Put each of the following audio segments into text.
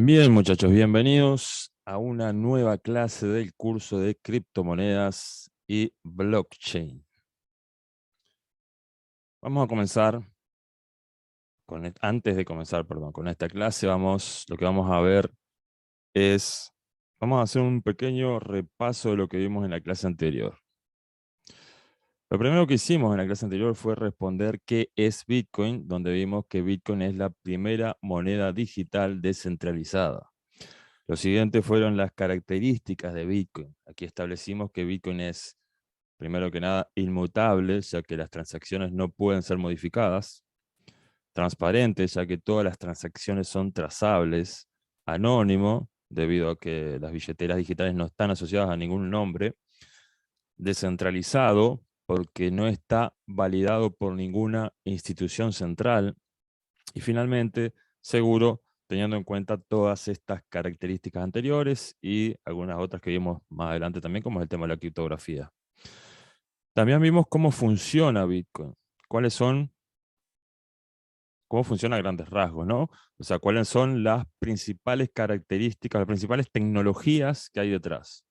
Bien, muchachos, bienvenidos a una nueva clase del curso de criptomonedas y blockchain. Vamos a comenzar antes de comenzar, perdón, con esta clase, lo que vamos a ver es, vamos a hacer un pequeño repaso de lo que vimos en la clase anterior. Lo primero que hicimos en la clase anterior fue responder qué es Bitcoin, donde vimos que Bitcoin es la primera moneda digital descentralizada. Lo siguiente fueron las características de Bitcoin. Aquí establecimos que Bitcoin es, primero que nada, inmutable, ya que las transacciones no pueden ser modificadas; transparente, ya que todas las transacciones son trazables; anónimo, debido a que las billeteras digitales no están asociadas a ningún nombre; descentralizado, porque no está validado por ninguna institución central; y finalmente, seguro, teniendo en cuenta todas estas características anteriores y algunas otras que vimos más adelante también, como es el tema de la criptografía. También vimos cómo funciona Bitcoin, cuáles son, cómo funciona a grandes rasgos, ¿no? O sea, cuáles son las principales características, las principales tecnologías que hay detrás.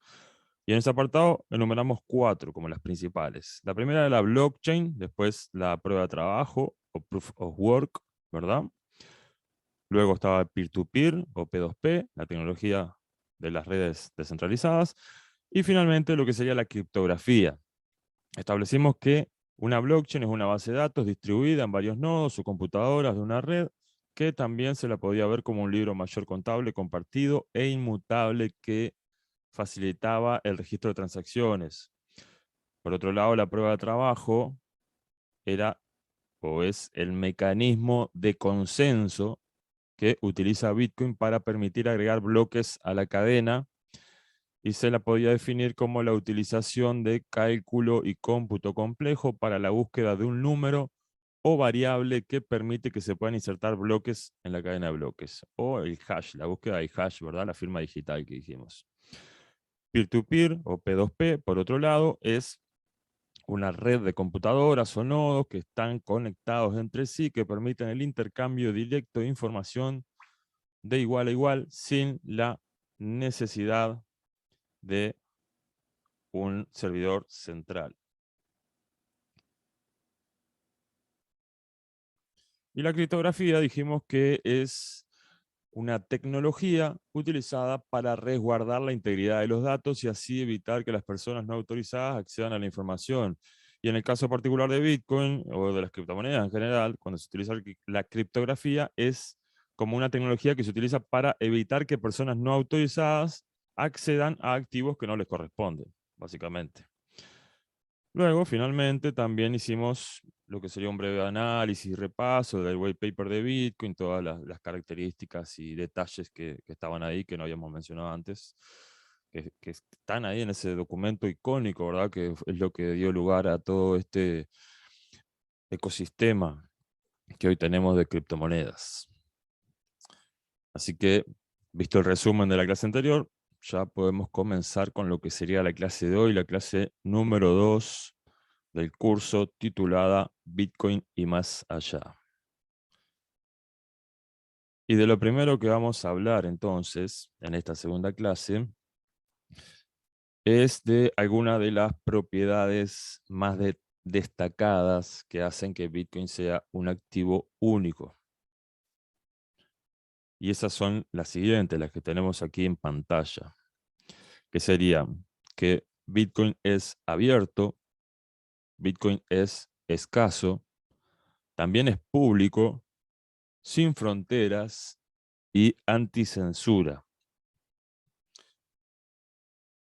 Y en ese apartado enumeramos cuatro como las principales. La primera es la blockchain, después la prueba de trabajo o proof of work, ¿verdad? Luego estaba peer-to-peer o P2P, la tecnología de las redes descentralizadas. Y finalmente lo que sería la criptografía. Establecimos que una blockchain es una base de datos distribuida en varios nodos o computadoras de una red, que también se la podía ver como un libro mayor contable compartido e inmutable que facilitaba el registro de transacciones. Por otro lado, la prueba de trabajo era o es el mecanismo de consenso que utiliza Bitcoin para permitir agregar bloques a la cadena, y se la podía definir como la utilización de cálculo y cómputo complejo para la búsqueda de un número o variable que permite que se puedan insertar bloques en la cadena de bloques, o el hash, la búsqueda del hash, ¿verdad? La firma digital que dijimos. Peer-to-peer o P2P, por otro lado, es una red de computadoras o nodos que están conectados entre sí, que permiten el intercambio directo de información de igual a igual sin la necesidad de un servidor central. Y la criptografía dijimos que es una tecnología utilizada para resguardar la integridad de los datos y así evitar que las personas no autorizadas accedan a la información. Y en el caso particular de Bitcoin o de las criptomonedas en general, cuando se utiliza la criptografía, es como una tecnología que se utiliza para evitar que personas no autorizadas accedan a activos que no les corresponden, básicamente. Luego, finalmente, también hicimos lo que sería un breve análisis y repaso del white paper de Bitcoin, todas las características y detalles que estaban ahí, que no habíamos mencionado antes, que están ahí en ese documento icónico, ¿verdad? Que es lo que dio lugar a todo este ecosistema que hoy tenemos de criptomonedas. Así que, visto el resumen de la clase anterior, ya podemos comenzar con lo que sería la clase de hoy, la clase número 2 del curso, titulada Bitcoin y más allá. Y de lo primero que vamos a hablar entonces en esta segunda clase es de algunas de las propiedades más destacadas que hacen que Bitcoin sea un activo único. Y esas son las siguientes, las que tenemos aquí en pantalla, que serían que Bitcoin es abierto, Bitcoin es escaso, también es público, sin fronteras y anticensura.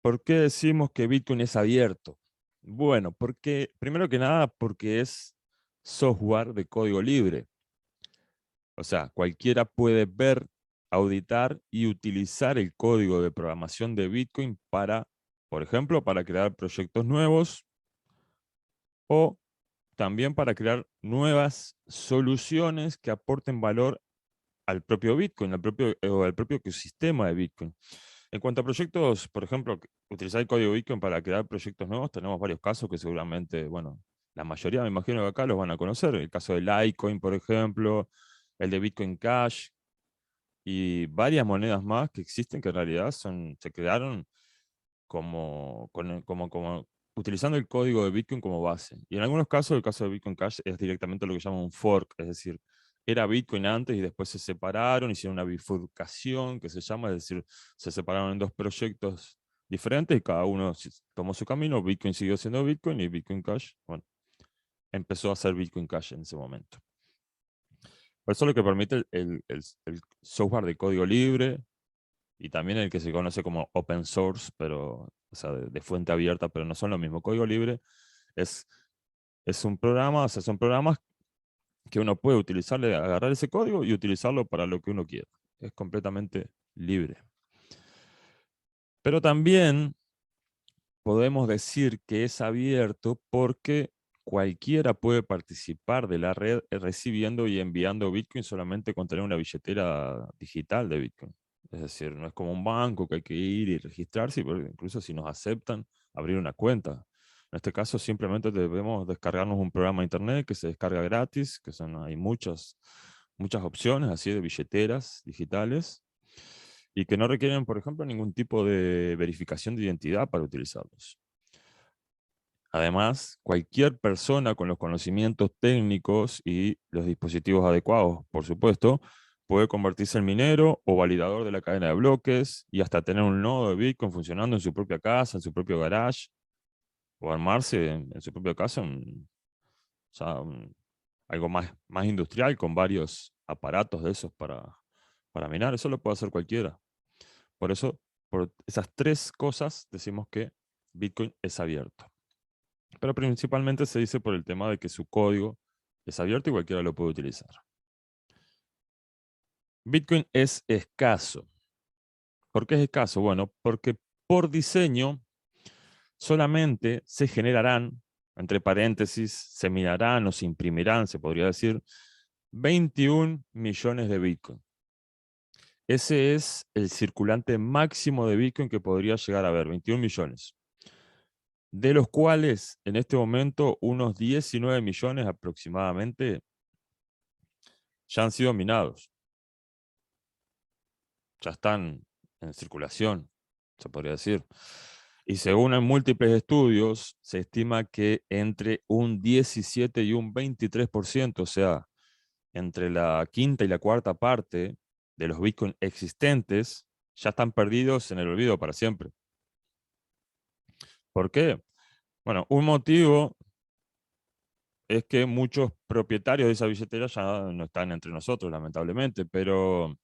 ¿Por qué decimos que Bitcoin es abierto? Bueno, porque, primero que nada, porque es software de código libre. O sea, cualquiera puede ver, auditar y utilizar el código de programación de Bitcoin para, por ejemplo, para crear proyectos nuevos o también para crear nuevas soluciones que aporten valor al propio Bitcoin, al propio ecosistema de Bitcoin. En cuanto a proyectos, por ejemplo, utilizar el código Bitcoin para crear proyectos nuevos, tenemos varios casos que seguramente, bueno, la mayoría me imagino que acá los van a conocer. El caso de Litecoin, por ejemplo, el de Bitcoin Cash, y varias monedas más que existen que en realidad se crearon como utilizando el código de Bitcoin como base. Y en algunos casos, el caso de Bitcoin Cash es directamente lo que llaman un fork, es decir, era Bitcoin antes y después se separaron, hicieron una bifurcación que se llama, es decir, se separaron en dos proyectos diferentes y cada uno tomó su camino. Bitcoin siguió siendo Bitcoin y Bitcoin Cash, bueno, empezó a ser Bitcoin Cash en ese momento. Por eso lo que permite el software de código libre y también el que se conoce como open source, pero, o sea, de fuente abierta, pero no son lo mismo. Código libre es, es un programa, o sea, son programas que uno puede utilizarle, agarrar ese código y utilizarlo para lo que uno quiera. Es completamente libre. Pero también podemos decir que es abierto porque cualquiera puede participar de la red recibiendo y enviando Bitcoin solamente con tener una billetera digital de Bitcoin. Es decir, no es como un banco que hay que ir y registrarse, pero incluso si nos aceptan, abrir una cuenta. En este caso, simplemente debemos descargarnos un programa de internet que se descarga gratis, hay muchas opciones así de billeteras digitales y que no requieren, por ejemplo, ningún tipo de verificación de identidad para utilizarlos. Además, cualquier persona con los conocimientos técnicos y los dispositivos adecuados, por supuesto, puede convertirse en minero o validador de la cadena de bloques y hasta tener un nodo de Bitcoin funcionando en su propia casa, en su propio garage, o armarse en su propia casa o sea, algo más industrial con varios aparatos de esos para minar. Eso lo puede hacer cualquiera. Por eso, por esas tres cosas, decimos que Bitcoin es abierto. Pero principalmente se dice por el tema de que su código es abierto y cualquiera lo puede utilizar. Bitcoin es escaso. ¿Por qué es escaso? Bueno, porque por diseño solamente se generarán, entre paréntesis, se minarán o se imprimirán, se podría decir, 21 millones de Bitcoin. Ese es el circulante máximo de Bitcoin que podría llegar a haber, 21 millones. De los cuales en este momento unos 19 millones aproximadamente ya han sido minados. Ya están en circulación, se podría decir. Y según en múltiples estudios, se estima que entre un 17 y un 23%, o sea, entre la quinta y la cuarta parte de los Bitcoin existentes, ya están perdidos en el olvido para siempre. ¿Por qué? Bueno, un motivo es que muchos propietarios de esa billetera ya no están entre nosotros, lamentablemente, pero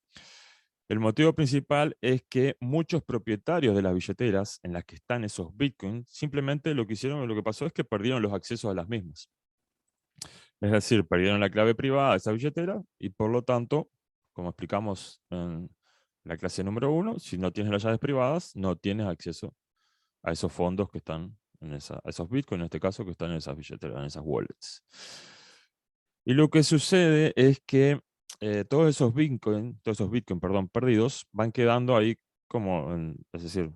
el motivo principal es que muchos propietarios de las billeteras en las que están esos bitcoins, simplemente lo que hicieron, lo que pasó es que perdieron los accesos a las mismas. Es decir, perdieron la clave privada de esa billetera y por lo tanto, como explicamos en la clase número 1, si no tienes las llaves privadas, no tienes acceso a esos fondos que están a esos bitcoins, en este caso, que están en esas billeteras, en esas wallets. Y lo que sucede es que todos esos bitcoin, perdón, perdidos, van quedando ahí como, es decir,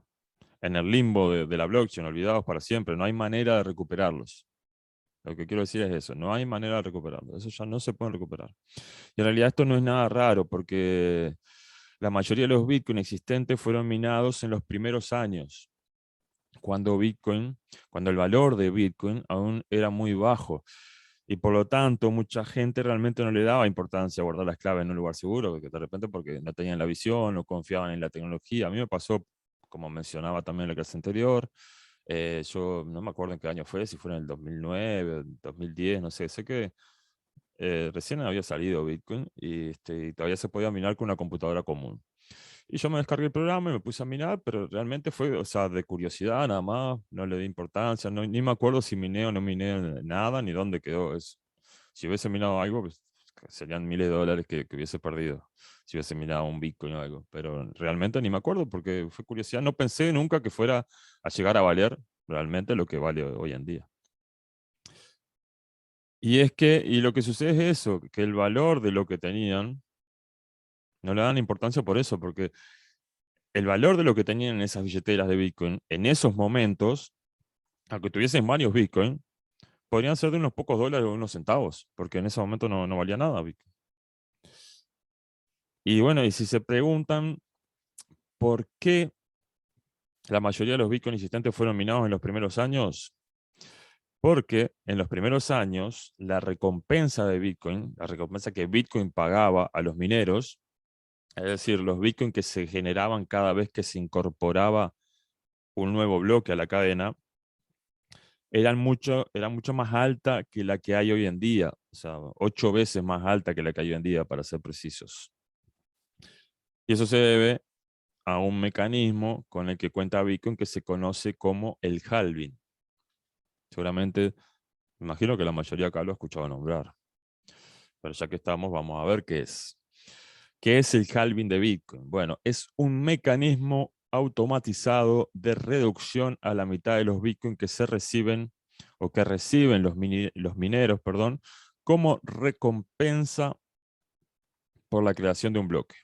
en el limbo de la blockchain, olvidados para siempre. No hay manera de recuperarlos. Lo que quiero decir es eso, no hay manera de recuperarlos. Eso ya no se pueden recuperar. Y en realidad esto no es nada raro porque la mayoría de los bitcoin existentes fueron minados en los primeros años, cuando el valor de Bitcoin aún era muy bajo. Y por lo tanto, mucha gente realmente no le daba importancia a guardar las claves en un lugar seguro, porque de repente porque no tenían la visión, no confiaban en la tecnología. A mí me pasó, como mencionaba también en la clase anterior, yo no me acuerdo en qué año fue, si fue en el 2009, 2010, no sé, sé que recién había salido Bitcoin y todavía se podía minar con una computadora común. Y yo me descargué el programa y me puse a minar, pero realmente fue, o sea, de curiosidad nada más, no le di importancia, ni me acuerdo si miné o no miné nada, ni dónde quedó eso. Si hubiese minado algo, pues serían miles de dólares que hubiese perdido, si hubiese minado un Bitcoin o algo. Pero realmente ni me acuerdo porque fue curiosidad, no pensé nunca que fuera a llegar a valer realmente lo que vale hoy en día. Y lo que sucede es eso, que el valor de lo que tenían, no le dan importancia por eso, porque el valor de lo que tenían en esas billeteras de Bitcoin en esos momentos, aunque tuviesen varios Bitcoin, podrían ser de unos pocos dólares o unos centavos, porque en ese momento no valía nada Bitcoin. Y bueno, y si se preguntan por qué la mayoría de los Bitcoin existentes fueron minados en los primeros años, porque en los primeros años la recompensa de Bitcoin, la recompensa que Bitcoin pagaba a los mineros, es decir, los Bitcoin que se generaban cada vez que se incorporaba un nuevo bloque a la cadena, era mucho más alta que la que hay hoy en día, o sea, 8 veces más alta que la que hay hoy en día, para ser precisos. Y eso se debe a un mecanismo con el que cuenta Bitcoin que se conoce como el halving. Seguramente, me imagino que la mayoría acá lo ha escuchado nombrar, pero ya que estamos, vamos a ver qué es. ¿Qué es el halving de Bitcoin? Bueno, es un mecanismo automatizado de reducción a la mitad de los Bitcoin que se reciben o que reciben los mineros, perdón, como recompensa por la creación de un bloque.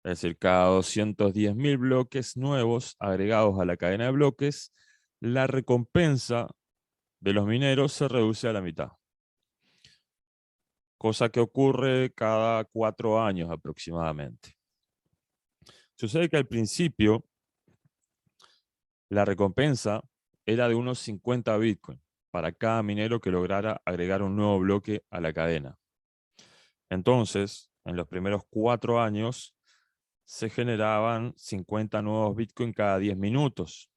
Es decir, cada 210.000 bloques nuevos agregados a la cadena de bloques, la recompensa de los mineros se reduce a la mitad. Cosa que ocurre cada 4 años aproximadamente. Sucede que al principio la recompensa era de unos 50 Bitcoin para cada minero que lograra agregar un nuevo bloque a la cadena. Entonces, en los primeros 4 años, se generaban 50 nuevos Bitcoin cada 10 minutos.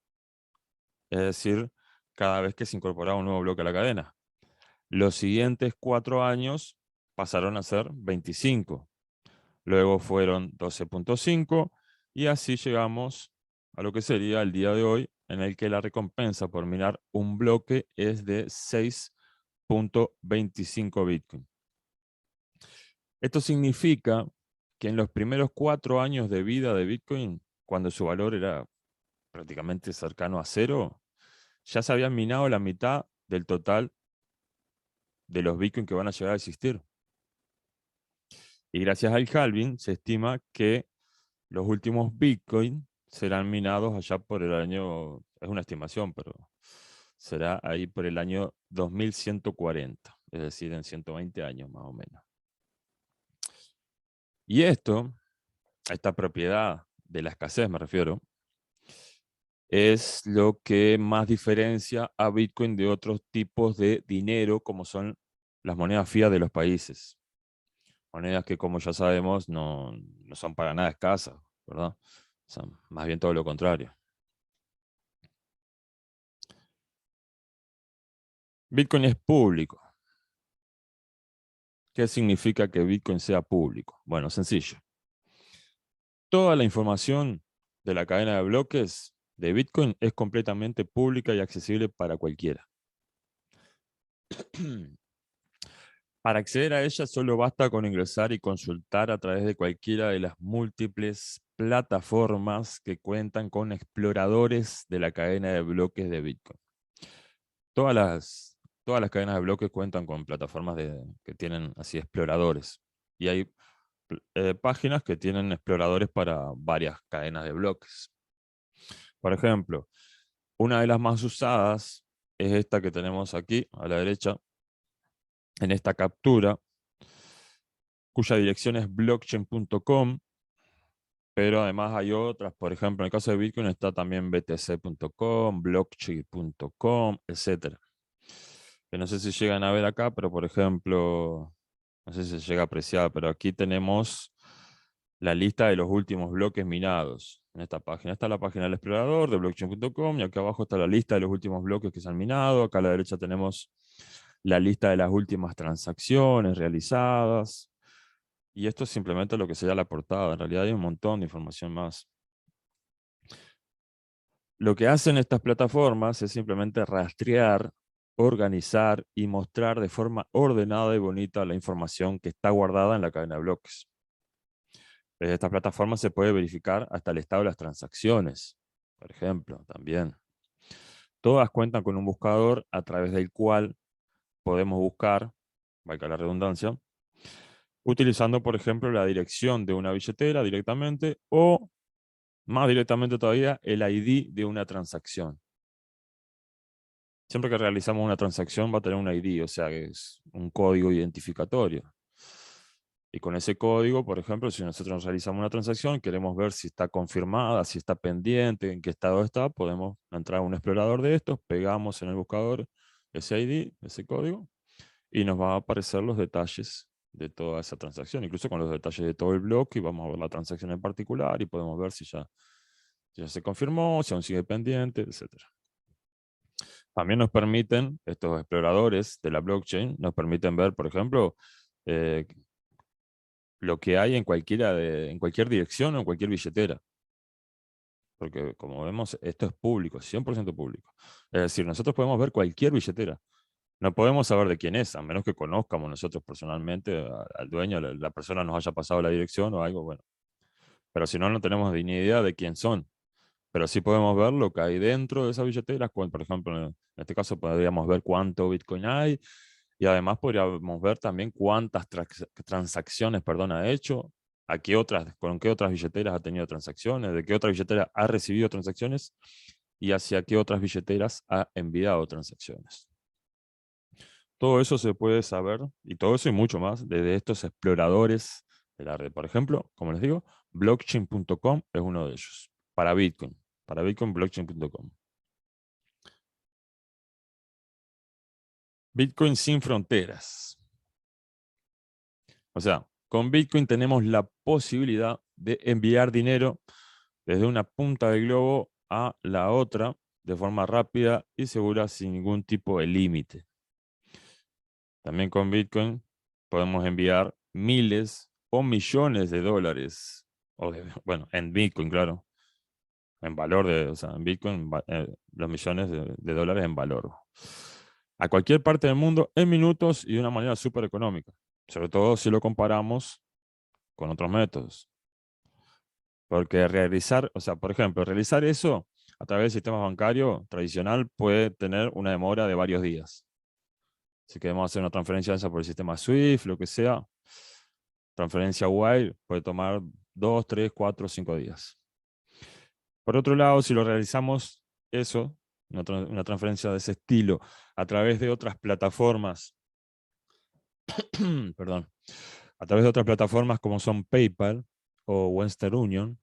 Es decir, cada vez que se incorporaba un nuevo bloque a la cadena. Los siguientes 4 años pasaron a ser 25. Luego fueron 12.5 y así llegamos a lo que sería el día de hoy, en el que la recompensa por minar un bloque es de 6.25 Bitcoin. Esto significa que en los primeros 4 años de vida de Bitcoin, cuando su valor era prácticamente cercano a cero, ya se habían minado la mitad del total de los Bitcoin que van a llegar a existir. Y gracias al halving se estima que los últimos Bitcoin serán minados allá por el año, es una estimación, pero será ahí por el año 2140, es decir, en 120 años más o menos. Y esta propiedad de la escasez me refiero, es lo que más diferencia a Bitcoin de otros tipos de dinero, como son las monedas fiat de los países. Monedas que, como ya sabemos, no son para nada escasas, ¿verdad? Son más bien todo lo contrario. Bitcoin es público. ¿Qué significa que Bitcoin sea público? Bueno, sencillo. Toda la información de la cadena de bloques de Bitcoin es completamente pública y accesible para cualquiera. Para acceder a ella solo basta con ingresar y consultar a través de cualquiera de las múltiples plataformas que cuentan con exploradores de la cadena de bloques de Bitcoin. Todas las cadenas de bloques cuentan con plataformas que tienen así exploradores. Y hay páginas que tienen exploradores para varias cadenas de bloques. Por ejemplo, una de las más usadas es esta que tenemos aquí a la derecha, en esta captura, cuya dirección es blockchain.com, pero además hay otras. Por ejemplo, en el caso de Bitcoin está también btc.com, blockchain.com, etc. Que no sé si llegan a ver acá, pero por ejemplo, no sé si se llega a apreciar, pero aquí tenemos la lista de los últimos bloques minados. En esta página está la página del explorador de blockchain.com y acá abajo está la lista de los últimos bloques que se han minado. Acá a la derecha tenemos la lista de las últimas transacciones realizadas. Y esto es simplemente lo que sería la portada. En realidad hay un montón de información más. Lo que hacen estas plataformas es simplemente rastrear, organizar y mostrar de forma ordenada y bonita la información que está guardada en la cadena de bloques. Desde estas plataformas se puede verificar hasta el estado de las transacciones, por ejemplo, también. Todas cuentan con un buscador a través del cual podemos buscar, valga la redundancia, utilizando, por ejemplo, la dirección de una billetera directamente o, más directamente todavía, el ID de una transacción. Siempre que realizamos una transacción va a tener un ID, o sea, que es un código identificatorio. Y con ese código, por ejemplo, si nosotros realizamos una transacción, queremos ver si está confirmada, si está pendiente, en qué estado está, podemos entrar a un explorador de estos, pegamos en el buscador ese ID, ese código, y nos va a aparecer los detalles de toda esa transacción, incluso con los detalles de todo el bloque, y vamos a ver la transacción en particular y podemos ver si ya se confirmó, si aún sigue pendiente, etcétera. También nos permiten, estos exploradores de la blockchain, nos permiten ver, por ejemplo, eh, lo que hay en en cualquier dirección o en cualquier billetera. Porque como vemos, esto es público, 100% público. Es decir, nosotros podemos ver cualquier billetera. No podemos saber de quién es, a menos que conozcamos nosotros personalmente al dueño, la persona nos haya pasado la dirección o algo, bueno. Pero si no, no tenemos ni idea de quién son. Pero sí podemos ver lo que hay dentro de esas billeteras. Por ejemplo, en este caso podríamos ver cuánto Bitcoin hay y además podríamos ver también cuántas transacciones, perdón, ha hecho, con qué otras billeteras ha tenido transacciones, de qué otra billetera ha recibido transacciones y hacia qué otras billeteras ha enviado transacciones. Todo eso se puede saber y todo eso y mucho más desde estos exploradores de la red. Por ejemplo, como les digo, blockchain.com es uno de ellos para Bitcoin. Para Bitcoin, blockchain.com. Bitcoin sin fronteras. O sea, con Bitcoin tenemos la posibilidad de enviar dinero desde una punta del globo a la otra de forma rápida y segura sin ningún tipo de límite. También con Bitcoin podemos enviar miles o millones de dólares. Bueno, en Bitcoin, claro. En valor o sea, en Bitcoin, los millones de dólares en valor. A cualquier parte del mundo en minutos y de una manera súper económica. Sobre todo si lo comparamos con otros métodos. Porque realizar, o sea, por ejemplo, realizar eso a través del sistema bancario tradicional puede tener una demora de varios días. Si queremos hacer una transferencia esa por el sistema SWIFT, lo que sea, transferencia wire puede tomar 2, 3, 4, 5 días. Por otro lado, si lo realizamos eso, una transferencia de ese estilo, a través de otras plataformas, perdón, a través de otras plataformas como son PayPal o Western Union,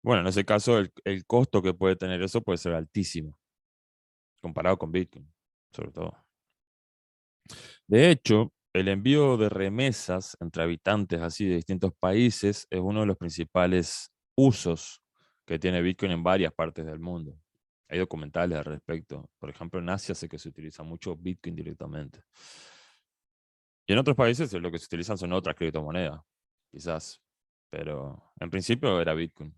bueno, en ese caso el costo que puede tener eso puede ser altísimo, comparado con Bitcoin, sobre todo. De hecho, el envío de remesas entre habitantes así de distintos países es uno de los principales usos que tiene Bitcoin en varias partes del mundo. Hay documentales al respecto. Por ejemplo, en Asia sé que se utiliza mucho Bitcoin directamente. Y en otros países lo que se utilizan son otras criptomonedas, quizás. Pero en principio era Bitcoin.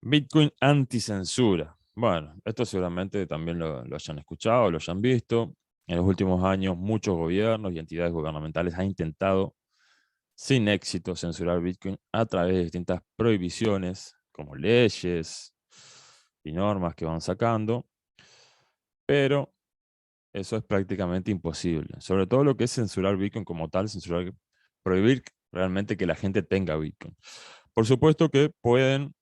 Bitcoin anticensura. Bueno, esto seguramente también lo hayan escuchado, lo hayan visto. En los últimos años, muchos gobiernos y entidades gubernamentales han intentado, sin éxito, censurar Bitcoin a través de distintas prohibiciones, como leyes y normas que van sacando, pero eso es prácticamente imposible. Sobre todo lo que es censurar Bitcoin como tal, prohibir realmente que la gente tenga Bitcoin. Por supuesto que pueden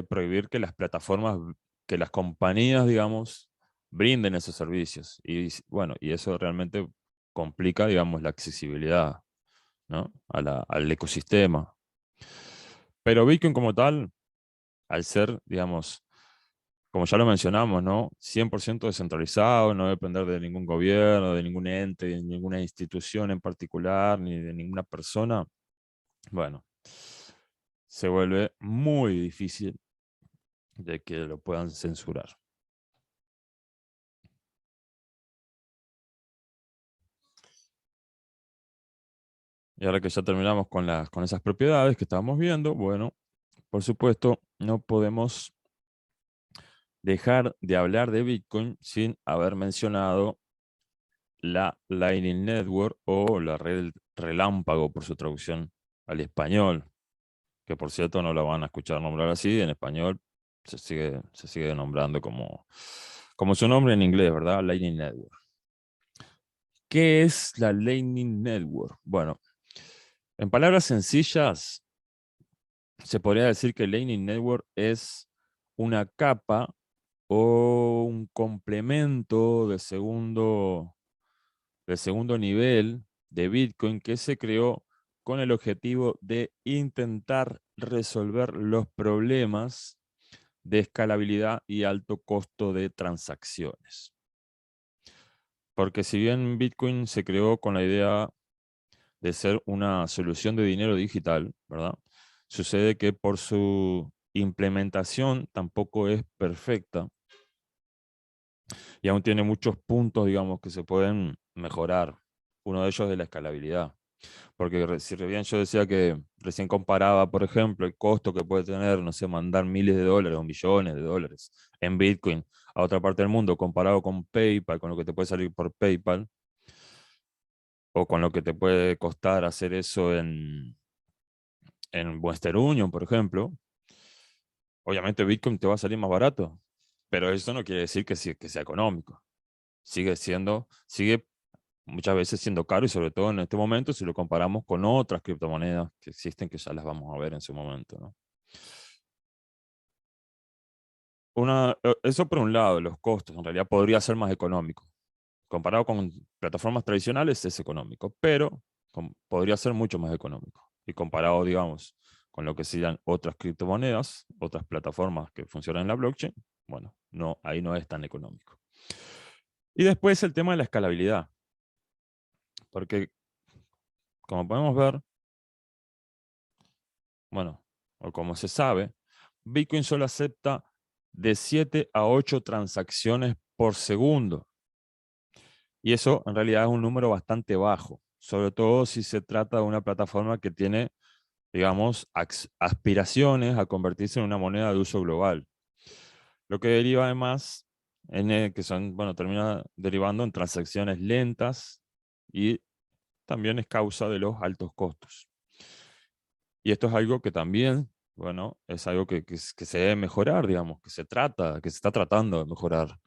prohibir que las plataformas, que las compañías, digamos, brinden esos servicios. Y bueno, y eso realmente complica, digamos, la accesibilidad, ¿no? Al ecosistema. Pero Bitcoin como tal, al ser, digamos, como ya lo mencionamos, ¿no? 100% descentralizado, no depender de ningún gobierno, de ningún ente, de ninguna institución en particular, ni de ninguna persona, bueno, se vuelve muy difícil de que lo puedan censurar. Y ahora que ya terminamos con esas propiedades que estábamos viendo, bueno, por supuesto, no podemos dejar de hablar de Bitcoin sin haber mencionado la Lightning Network o la red relámpago por su traducción al español, que por cierto no la van a escuchar nombrar así, en español se sigue nombrando como su nombre en inglés, ¿verdad? Lightning Network. ¿Qué es la Lightning Network? Bueno, en palabras sencillas, se podría decir que Lightning Network es una capa o un complemento de segundo nivel de Bitcoin que se creó con el objetivo de intentar resolver los problemas de escalabilidad y alto costo de transacciones. Porque si bien Bitcoin se creó con la idea de ser una solución de dinero digital, ¿verdad? Sucede que por su implementación tampoco es perfecta y aún tiene muchos puntos, digamos, que se pueden mejorar. Uno de ellos es la escalabilidad. Porque si bien yo decía que recién comparaba, por ejemplo, el costo que puede tener, no sé, mandar miles de dólares o millones de dólares en Bitcoin a otra parte del mundo, comparado con PayPal, con lo que te puede salir por PayPal, o con lo que te puede costar hacer eso en Western Union, por ejemplo, obviamente Bitcoin te va a salir más barato, pero eso no quiere decir que sea económico. Sigue muchas veces siendo caro y sobre todo en este momento si lo comparamos con otras criptomonedas que existen, que ya las vamos a ver en su momento, ¿no? Eso por un lado, los costos, en realidad podría ser más económico. Comparado con plataformas tradicionales es económico, pero podría ser mucho más económico. Y comparado, digamos, con lo que serían otras criptomonedas, otras plataformas que funcionan en la blockchain, bueno, no, ahí no es tan económico. Y después el tema de la escalabilidad, porque como podemos ver, bueno, o como se sabe, Bitcoin solo acepta de 7 a 8 transacciones por segundo. Y eso en realidad es un número bastante bajo, sobre todo si se trata de una plataforma que tiene, digamos, aspiraciones a convertirse en una moneda de uso global. Lo que deriva además que son, bueno, termina derivando en transacciones lentas y también es causa de los altos costos. Y esto es algo que también, bueno, es algo que se debe mejorar, digamos, que se está tratando de mejorar.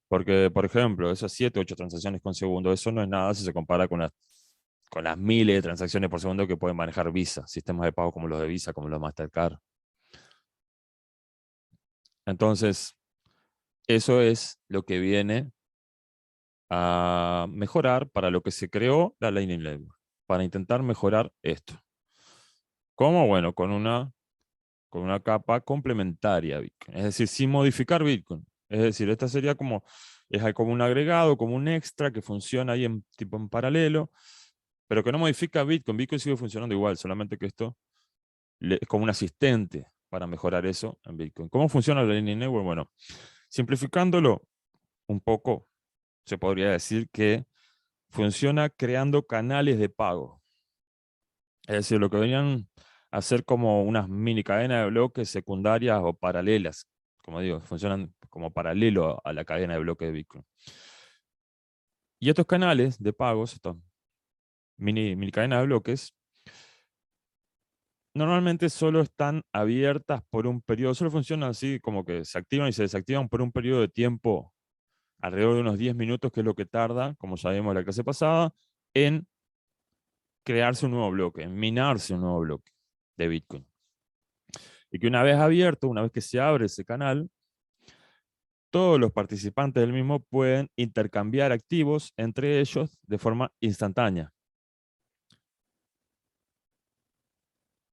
Porque, por ejemplo, esas 7 8 transacciones con segundo, eso no es nada si se compara con las miles de transacciones por segundo que pueden manejar Visa, sistemas de pago como los de Visa, como los de Mastercard. Entonces, eso es lo que viene a mejorar para lo que se creó la Lightning Network, para intentar mejorar esto. ¿Cómo? Bueno, con una capa complementaria a Bitcoin, es decir, sin modificar Bitcoin. Es decir, esta sería como un agregado, como un extra que funciona ahí tipo en paralelo, pero que no modifica Bitcoin. Bitcoin sigue funcionando igual, solamente que esto es como un asistente para mejorar eso en Bitcoin. ¿Cómo funciona la Lightning Network? Bueno, simplificándolo un poco, se podría decir que funciona creando canales de pago. Es decir, lo que venían a ser como unas mini cadenas de bloques secundarias o paralelas. Como digo, funcionan como paralelo a la cadena de bloques de Bitcoin. Y estos canales de pagos, estas mini cadenas de bloques, normalmente solo están abiertas por un periodo, solo funcionan así como que se activan y se desactivan por un periodo de tiempo alrededor de unos 10 minutos, que es lo que tarda, como sabíamos en la clase pasada, en crearse un nuevo bloque, en minarse un nuevo bloque de Bitcoin. Y que una vez abierto, una vez que se abre ese canal, todos los participantes del mismo pueden intercambiar activos entre ellos de forma instantánea.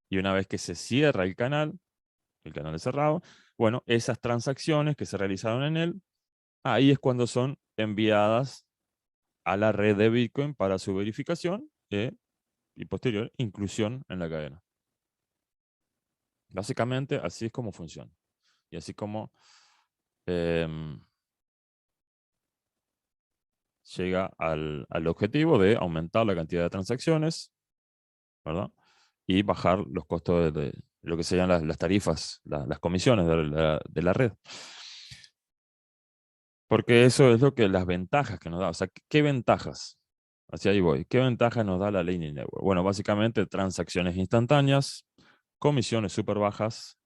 Y una vez que se cierra el canal es cerrado, bueno, esas transacciones que se realizaron en él, ahí es cuando son enviadas a la red de Bitcoin para su verificación y posterior inclusión en la cadena. Básicamente así es como funciona. Y así como em, llega al objetivo de aumentar la cantidad de transacciones, ¿verdad? Y bajar los costos de lo que serían las tarifas, las comisiones de la red. Porque eso es lo que las ventajas que nos da. O sea, ¿qué ventajas? Hacia ahí voy. ¿Qué ventajas nos da la Lightning Network? Bueno, básicamente transacciones instantáneas, comisiones súper bajas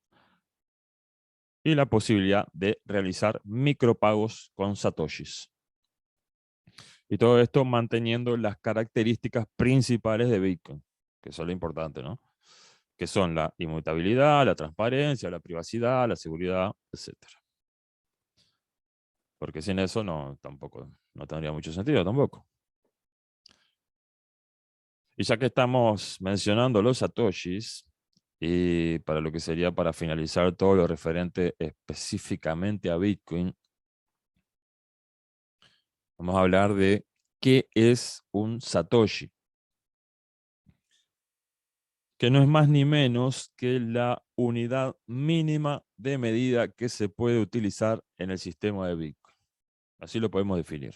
y la posibilidad de realizar micropagos con satoshis. Y todo esto manteniendo las características principales de Bitcoin, que son lo importante, ¿no? Que son la inmutabilidad, la transparencia, la privacidad, la seguridad, etc. porque sin eso tampoco, no tendría mucho sentido tampoco. Y ya que estamos mencionando los satoshis, y para lo que sería para finalizar todo lo referente específicamente a Bitcoin, vamos a hablar de qué es un satoshi, que no es más ni menos que la unidad mínima de medida que se puede utilizar en el sistema de Bitcoin. Así lo podemos definir.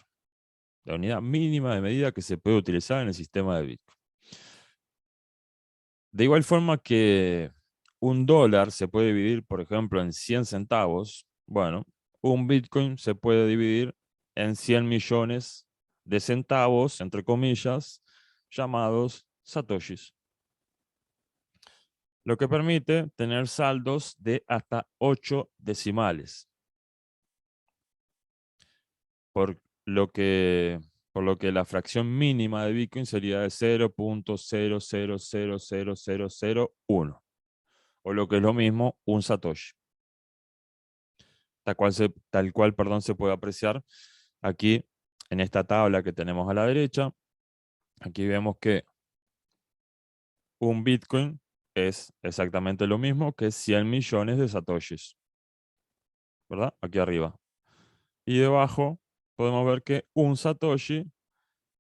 La unidad mínima de medida que se puede utilizar en el sistema de Bitcoin. De igual forma que un dólar se puede dividir, por ejemplo, en 100 centavos, bueno, un Bitcoin se puede dividir en 100 millones de centavos, entre comillas, llamados satoshis, lo que permite tener saldos de hasta 8 decimales, por lo que, por lo que la fracción mínima de Bitcoin sería de 0.00000001, o lo que es lo mismo, un satoshi. Tal cual, perdón, se puede apreciar aquí en esta tabla que tenemos a la derecha. Aquí vemos que un Bitcoin es exactamente lo mismo que 100 millones de satoshis, ¿verdad? Aquí arriba. Y debajo podemos ver que un satoshi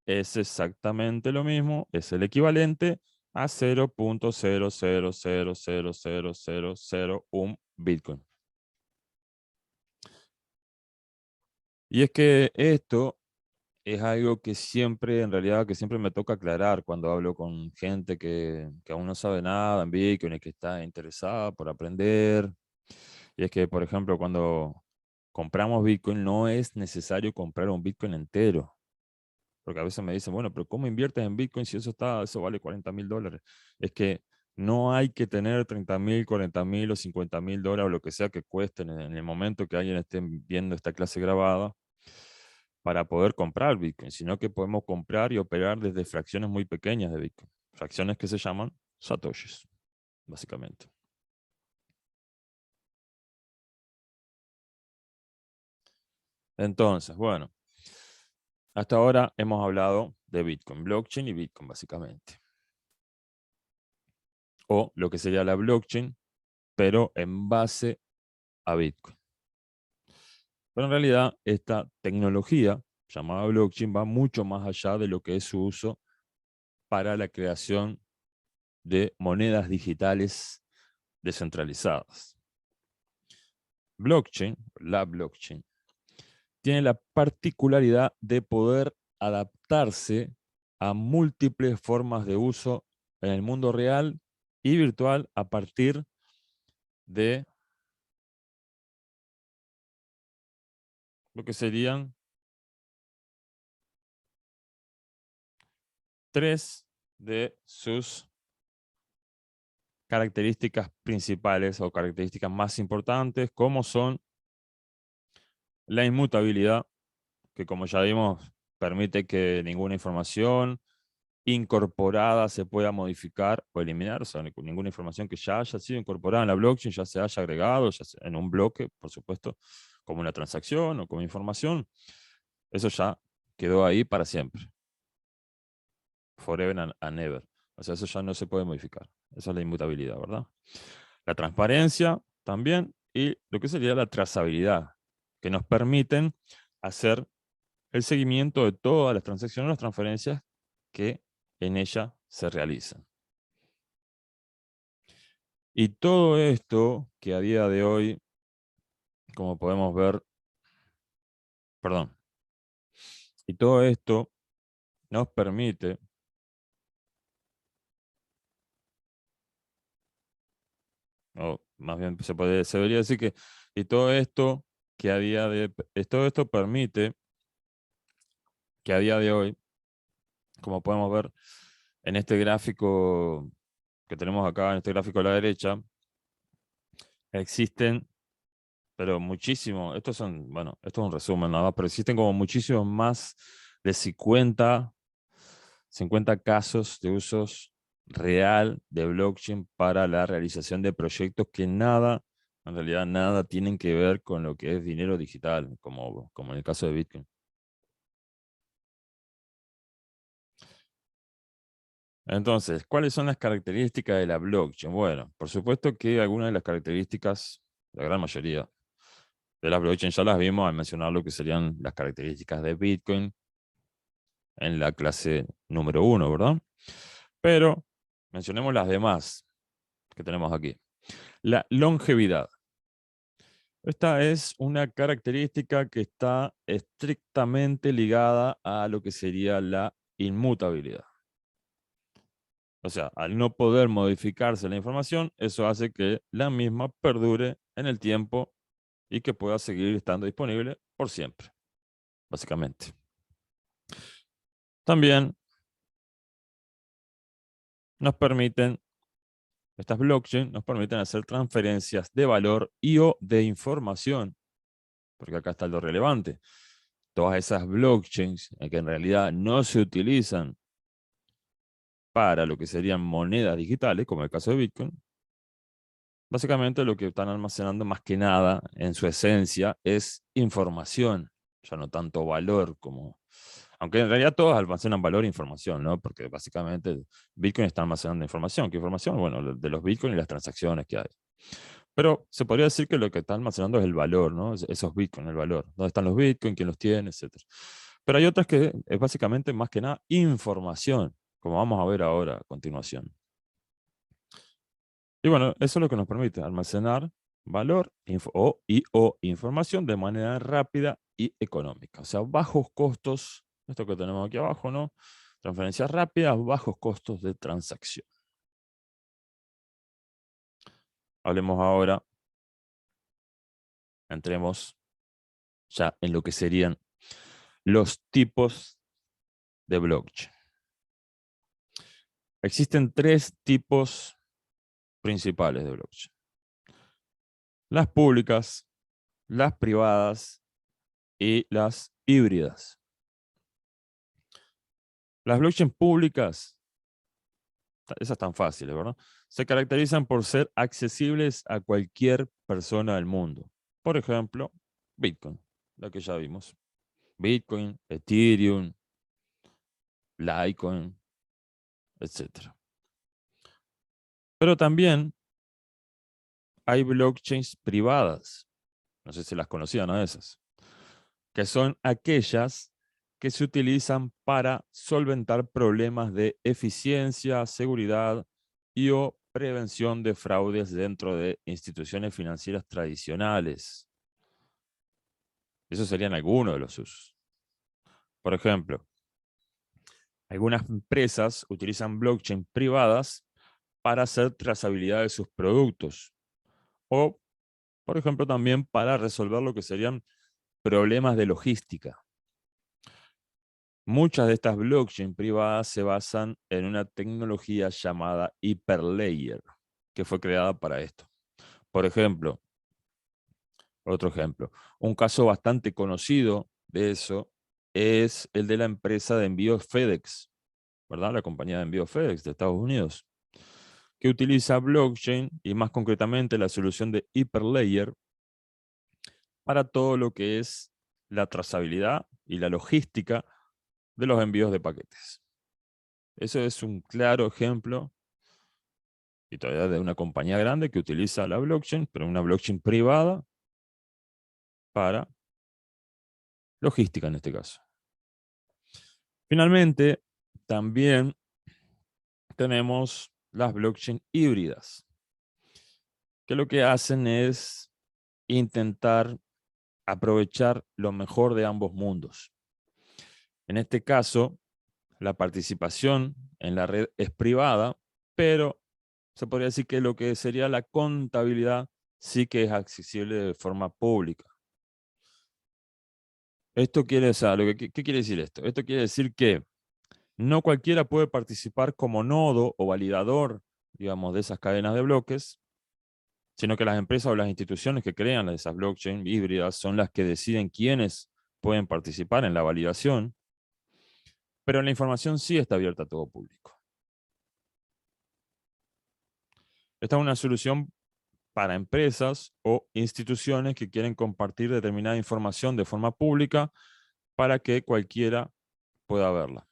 es exactamente lo mismo, es el equivalente a 0.00000001 Bitcoin. Y es que esto es algo que siempre, en realidad, que siempre me toca aclarar cuando hablo con gente que aún no sabe nada en Bitcoin y que está interesada por aprender. Y es que, por ejemplo, cuando compramos Bitcoin, no es necesario comprar un Bitcoin entero. Porque a veces me dicen, bueno, pero ¿cómo inviertes en Bitcoin si eso vale $40.000? Es que no hay que tener 30.000, 40.000 o 50.000 dólares o lo que sea que cuesten en el momento que alguien esté viendo esta clase grabada para poder comprar Bitcoin, sino que podemos comprar y operar desde fracciones muy pequeñas de Bitcoin, fracciones que se llaman satoshis, básicamente. Entonces, bueno, hasta ahora hemos hablado de Bitcoin, blockchain y Bitcoin, básicamente. O lo que sería la blockchain, pero en base a Bitcoin. Pero en realidad, esta tecnología llamada blockchain va mucho más allá de lo que es su uso para la creación de monedas digitales descentralizadas. La blockchain, tiene la particularidad de poder adaptarse a múltiples formas de uso en el mundo real y virtual a partir de lo que serían tres de sus características principales o características más importantes, como son la inmutabilidad, que como ya vimos, permite que ninguna información incorporada se pueda modificar o eliminar, o sea, ninguna información que ya haya sido incorporada en la blockchain, ya se haya agregado, ya sea en un bloque, por supuesto, como una transacción o como información, eso ya quedó ahí para siempre, forever and ever. O sea, eso ya no se puede modificar. Esa es la inmutabilidad, ¿verdad? La transparencia también y lo que sería la trazabilidad, que nos permiten hacer el seguimiento de todas las transacciones, las transferencias que en ella se realizan. Y todo esto que a día de hoy, como podemos ver, perdón, y todo esto nos permite, o más bien se debería decir que, y todo esto que a día de, todo esto permite que a día de hoy, como podemos ver en este gráfico que tenemos acá, en este gráfico a la derecha, existen, pero muchísimos, estos son, bueno, esto es un resumen nada más, pero existen como muchísimos más de 50 casos de usos real de blockchain para la realización de proyectos que nada En realidad nada tienen que ver con lo que es dinero digital, como en el caso de Bitcoin. Entonces, ¿cuáles son las características de la blockchain? Bueno, por supuesto que algunas de las características, la gran mayoría de las blockchain ya las vimos al mencionar lo que serían las características de Bitcoin en la clase número uno, ¿verdad? Pero mencionemos las demás que tenemos aquí. La longevidad. Esta es una característica que está estrictamente ligada a lo que sería la inmutabilidad. O sea, al no poder modificarse la información, eso hace que la misma perdure en el tiempo y que pueda seguir estando disponible por siempre, básicamente. También nos permiten, estas blockchain nos permiten hacer transferencias de valor y o de información, porque acá está lo relevante. Todas esas blockchains que en realidad no se utilizan para lo que serían monedas digitales, como el caso de Bitcoin, básicamente lo que están almacenando más que nada en su esencia es información, ya no tanto valor como... Aunque en realidad todos almacenan valor e información, ¿no? Porque básicamente Bitcoin está almacenando información. ¿Qué información? Bueno, de los Bitcoin y las transacciones que hay. Pero se podría decir que lo que está almacenando es el valor, ¿no? Esos Bitcoin, el valor. ¿Dónde están los Bitcoin? ¿Quién los tiene? Etcétera. Pero hay otras que es básicamente más que nada información, como vamos a ver ahora a continuación. Y bueno, eso es lo que nos permite almacenar valor o información de manera rápida y económica. O sea, bajos costos, esto que tenemos aquí abajo, ¿no? Transferencias rápidas, bajos costos de transacción. Hablemos ahora, entremos ya en lo que serían los tipos de blockchain. Existen tres tipos principales de blockchain. Las públicas, las privadas y las híbridas. Las blockchain públicas, esas tan fáciles, ¿verdad? Se caracterizan por ser accesibles a cualquier persona del mundo. Por ejemplo, Bitcoin, la que ya vimos. Bitcoin, Ethereum, Litecoin, etc. Pero también hay blockchains privadas, no sé si las conocían a esas, que son aquellas que se utilizan para solventar problemas de eficiencia, seguridad y o prevención de fraudes dentro de instituciones financieras tradicionales. Esos serían algunos de los usos. Por ejemplo, algunas empresas utilizan blockchain privadas para hacer trazabilidad de sus productos o, por ejemplo, también para resolver lo que serían problemas de logística. Muchas de estas blockchain privadas se basan en una tecnología llamada Hyperledger, que fue creada para esto. Por ejemplo, otro ejemplo, un caso bastante conocido de eso es el de la empresa de envíos FedEx, ¿verdad? La compañía de envíos FedEx de Estados Unidos, que utiliza blockchain y más concretamente la solución de Hyperledger para todo lo que es la trazabilidad y la logística de los envíos de paquetes. Eso es un claro ejemplo y todavía de una compañía grande que utiliza la blockchain, pero una blockchain privada para logística en este caso. Finalmente, también tenemos las blockchain híbridas, que lo que hacen es intentar aprovechar lo mejor de ambos mundos. En este caso, la participación en la red es privada, pero se podría decir que lo que sería la contabilidad sí que es accesible de forma pública. Esto quiere decir, ¿qué quiere decir esto? Esto quiere decir que no cualquiera puede participar como nodo o validador, digamos, de esas cadenas de bloques, sino que las empresas o las instituciones que crean esas blockchain híbridas son las que deciden quiénes pueden participar en la validación, pero la información sí está abierta a todo público. Esta es una solución para empresas o instituciones que quieren compartir determinada información de forma pública para que cualquiera pueda verla.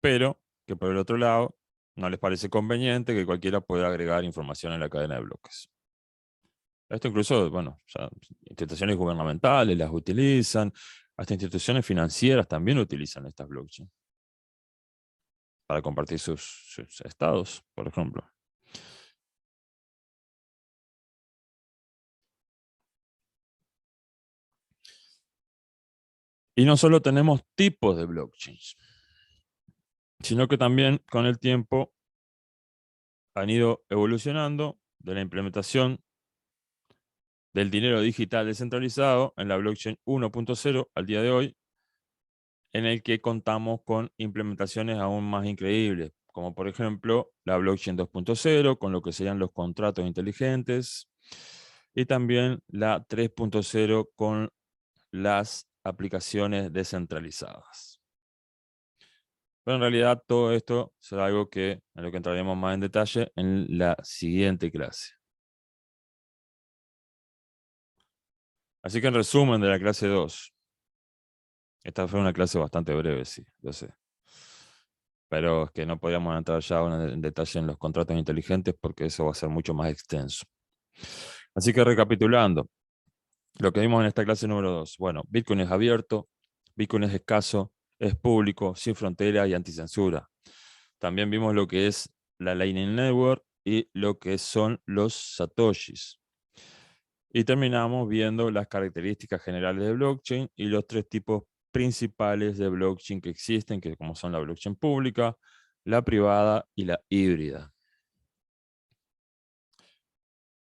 Pero que por el otro lado no les parece conveniente que cualquiera pueda agregar información en la cadena de bloques. Esto incluso, bueno, ya instituciones gubernamentales las utilizan, hasta instituciones financieras también utilizan estas blockchain para compartir sus estados, por ejemplo. Y no solo tenemos tipos de blockchains, sino que también con el tiempo han ido evolucionando de la implementación del dinero digital descentralizado en la blockchain 1.0 al día de hoy, en el que contamos con implementaciones aún más increíbles, como por ejemplo la blockchain 2.0, con lo que serían los contratos inteligentes, y también la 3.0 con las aplicaciones descentralizadas. Pero en realidad todo esto será algo en lo que entraremos más en detalle en la siguiente clase. Así que en resumen de la clase 2, esta fue una clase bastante breve, sí, lo sé. Pero es que no podíamos entrar ya en detalle en los contratos inteligentes porque eso va a ser mucho más extenso. Así que recapitulando, lo que vimos en esta clase número 2. Bueno, Bitcoin es abierto, Bitcoin es escaso, es público, sin frontera y anticensura. También vimos lo que es la Lightning Network y lo que son los satoshis. Y terminamos viendo las características generales de blockchain y los tres tipos principales de blockchain que existen, que como son la blockchain pública, la privada y la híbrida.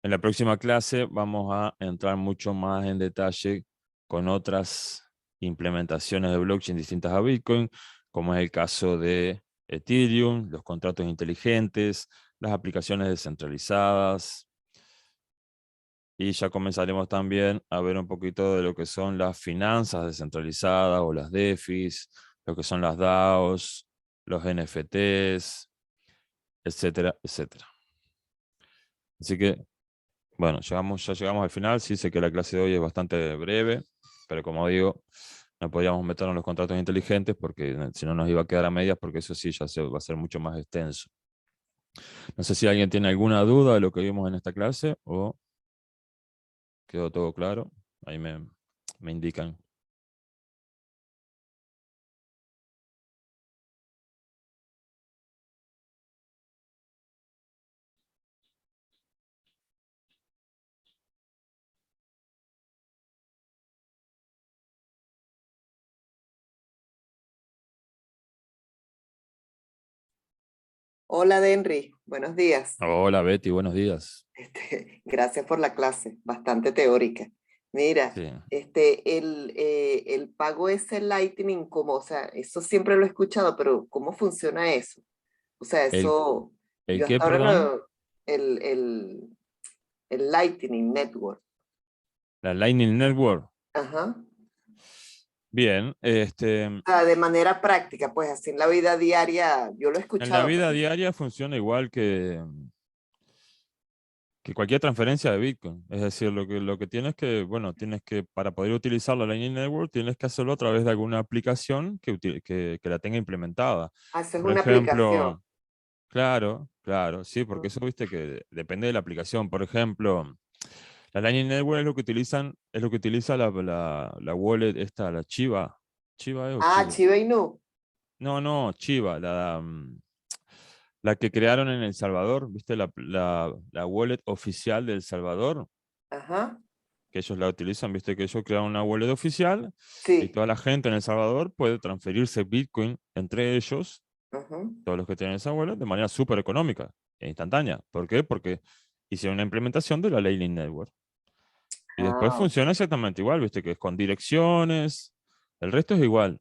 En la próxima clase vamos a entrar mucho más en detalle con otras implementaciones de blockchain distintas a Bitcoin, como es el caso de Ethereum, los contratos inteligentes, las aplicaciones descentralizadas, y ya comenzaremos también a ver un poquito de lo que son las finanzas descentralizadas o las DeFis, lo que son las DAOs, los NFTs, etcétera, etcétera. Así que, bueno, ya llegamos al final. Sí, sé que la clase de hoy es bastante breve, pero como digo, no podíamos meternos en los contratos inteligentes porque si no nos iba a quedar a medias, porque eso sí ya va a ser mucho más extenso. No sé si alguien tiene alguna duda de lo que vimos en esta clase o quedó todo claro. Ahí me indican. Hola, Denry, buenos días. Hola Betty, buenos días. Gracias por la clase, bastante teórica. Mira, Sí. el pago ese Lightning, ¿cómo? O sea, eso siempre lo he escuchado, pero ¿cómo funciona eso? O sea, ¿El, eso, el yo qué, hasta ahora perdón? no, el, el, el Lightning Network. La Lightning Network. Ajá. Bien, O sea, de manera práctica, pues así en la vida diaria, yo lo he en la escuchado, vida pues. diaria funciona igual que cualquier transferencia de Bitcoin. Es decir, lo que tienes que, bueno, para poder utilizar la Lightning Network, tienes que hacerlo a través de alguna aplicación que la tenga implementada. Ah, eso es Por una aplicación. ejemplo, claro, claro, sí, porque Ujú. eso viste que depende de la aplicación. Por ejemplo, la Lightning Network es lo que utiliza la wallet esta, la Chiva. ¿Chiva o Ah, Chivo? Chiba Inu. No, no, Chiva, la que crearon en El Salvador, ¿viste? La wallet oficial de El Salvador, Ajá. que ellos la utilizan, ¿viste? Que ellos crearon una wallet oficial y Sí. toda la gente en El Salvador puede transferirse Bitcoin entre ellos, Ajá. todos los que tienen esa wallet, de manera súper económica e instantánea. ¿Por qué? Porque hicieron una implementación de la Lightning Network. Y después Ah, funciona exactamente igual, ¿viste? Que es con direcciones, el resto es igual.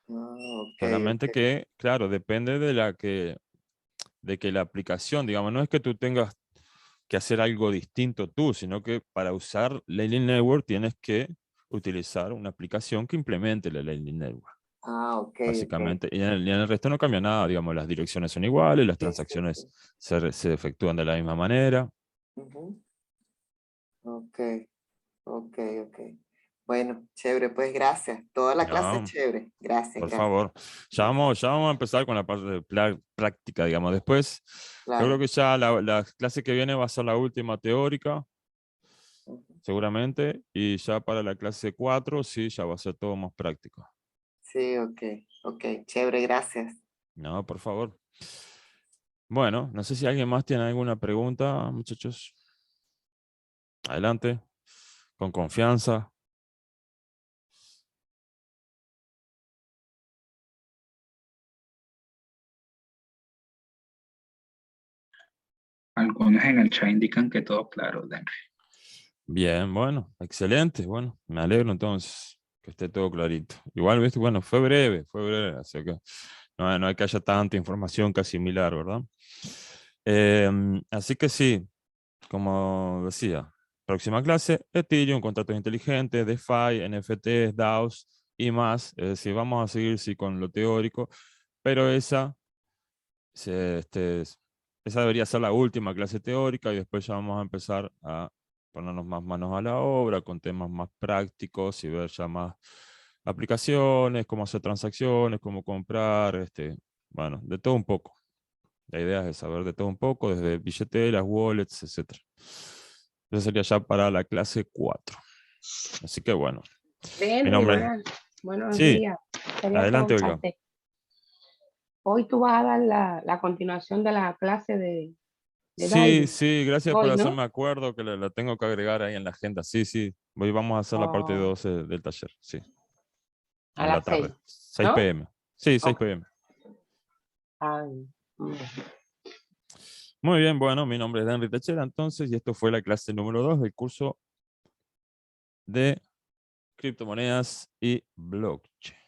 ok, Solamente ok. que, claro, depende de que la aplicación, digamos, no es que tú tengas que hacer algo distinto tú, sino que para usar Lightning Network tienes que utilizar una aplicación que implemente la Lightning Network. Ah, ok, ok. básicamente. Y en el resto no cambia nada, digamos, las direcciones son iguales, las Sí, sí, transacciones sí. se efectúan de la misma manera. Ujú. Ok, ok, ok. Bueno, chévere, pues gracias. Toda la clase es No, chévere. Gracias, por gracias. favor. Ya vamos a empezar con la parte de práctica, digamos. Después, yo creo Claro. que ya la clase que viene va a ser la última teórica, Ujú. seguramente, y ya para la clase 4 sí, ya va a ser todo más práctico. Sí, ok, ok, chévere, gracias. No, por favor. Bueno, no sé si alguien más tiene alguna pregunta, muchachos. Adelante, con confianza. Algunos en el chat indican que todo claro, Denry. Bien, bueno, excelente. Bueno, me alegro entonces que esté todo clarito. Igual, viste, bueno, fue breve, así que no hay que haya tanta información que asimilar, ¿verdad? Así que sí, como decía, próxima clase, Ethereum, contratos inteligentes, DeFi, NFTs, DAOs y más. Es decir, vamos a seguir sí, con lo teórico, pero se- este, es- esa debería ser la última clase teórica y después ya vamos a empezar a ponernos más manos a la obra con temas más prácticos y ver ya más aplicaciones, cómo hacer transacciones, cómo comprar, bueno, de todo un poco. La idea es saber de todo un poco, desde billeteras, wallets, etcétera. Eso sería ya para la clase 4. Así que bueno, mi Henry, nombre es... buenos Sí, días. Quería adelante, Olga. preguntarte, hoy tú vas a dar la continuación de la clase de Sí, diving. sí, gracias por Hoy, hacerme ¿no? acuerdo que la tengo que agregar ahí en la agenda. Sí, sí, hoy vamos a hacer la parte Oh, 12 del taller, sí, a en la las 6, tarde, 6 ¿no? p.m. Sí, 6 Ok. p.m. Ay, mm. Muy bien, bueno, mi nombre es Henry Techera entonces, y esto fue la clase número 2 del curso de criptomonedas y blockchain.